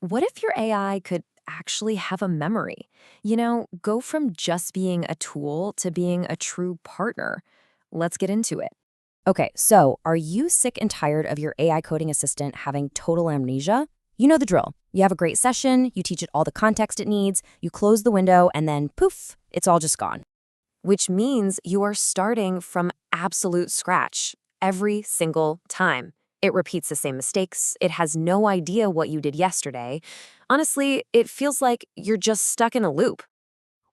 What if your AI could actually have a memory? Go from just being a tool to being a true partner. Let's get into it. Okay, so are you sick and tired of your AI coding assistant having total amnesia? You know the drill. You have a great session, you teach it all the context it needs, you close the window, and then poof, it's all just gone. Which means you are starting from absolute scratch every single time. It repeats the same mistakes. It has no idea what you did yesterday. Honestly, it feels like you're just stuck in a loop.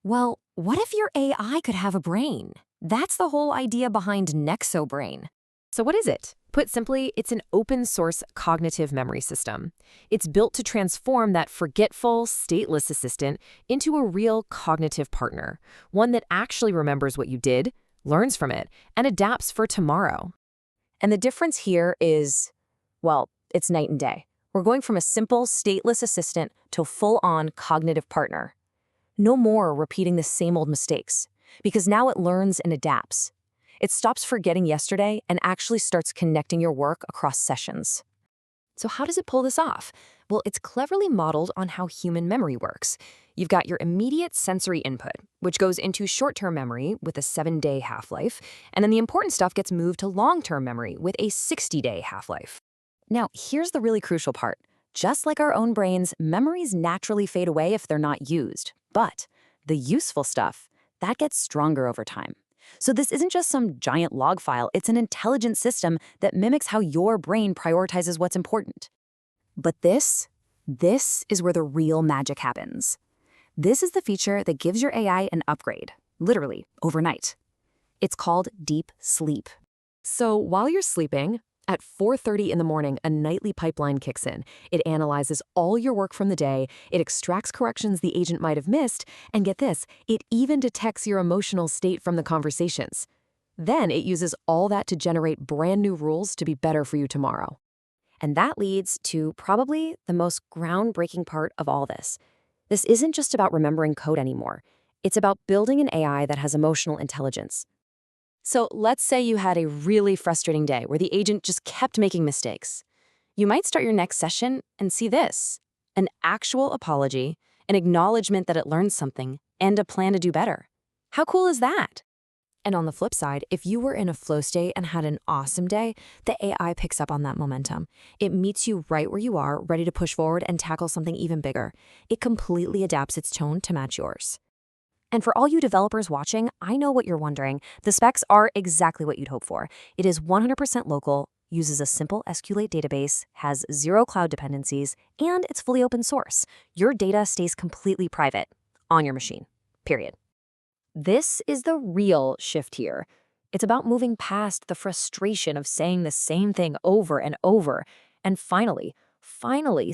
Well, what if your AI could have a brain? That's the whole idea behind NEXO Brain. So what is it? Put simply, it's an open-source cognitive memory system. It's built to transform that forgetful, stateless assistant into a real cognitive partner, one that actually remembers what you did, learns from it, and adapts for tomorrow. And the difference here is, well, it's night and day. We're going from a simple, stateless assistant to a full-on cognitive partner. No more repeating the same old mistakes, because now it learns and adapts. It stops forgetting yesterday and actually starts connecting your work across sessions. So how does it pull this off? Well, it's cleverly modeled on how human memory works. You've got your immediate sensory input, which goes into short-term memory with a 7-day half-life, and then the important stuff gets moved to long-term memory with a 60-day half-life. Now, here's the really crucial part. Just like our own brains, memories naturally fade away if they're not used. But the useful stuff, that gets stronger over time. So this isn't just some giant log file, it's an intelligent system that mimics how your brain prioritizes what's important. But this is where the real magic happens. This is the feature that gives your AI an upgrade, literally, overnight. It's called deep sleep. So while you're sleeping, at 4:30 in the morning, a nightly pipeline kicks in. It analyzes all your work from the day, it extracts corrections the agent might have missed, and get this, it even detects your emotional state from the conversations. Then it uses all that to generate brand new rules to be better for you tomorrow. And that leads to probably the most groundbreaking part of all this. This isn't just about remembering code anymore. It's about building an AI that has emotional intelligence. So let's say you had a really frustrating day where the agent just kept making mistakes. You might start your next session and see this: an actual apology, an acknowledgement that it learned something, and a plan to do better. How cool is that? And on the flip side, if you were in a flow state and had an awesome day, the AI picks up on that momentum. It meets you right where you are, ready to push forward and tackle something even bigger. It completely adapts its tone to match yours. And for all you developers watching, I know what you're wondering. The specs are exactly what you'd hope for. It is 100% local, uses a simple SQLite database, has zero cloud dependencies, and it's fully open source. Your data stays completely private on your machine, period. This is the real shift here. It's about moving past the frustration of saying the same thing over and over, and finally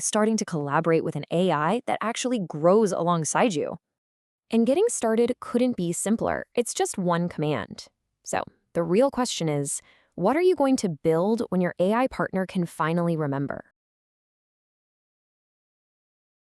starting to collaborate with an AI that actually grows alongside you. And getting started couldn't be simpler. It's just one command. So the real question is, what are you going to build when your AI partner can finally remember?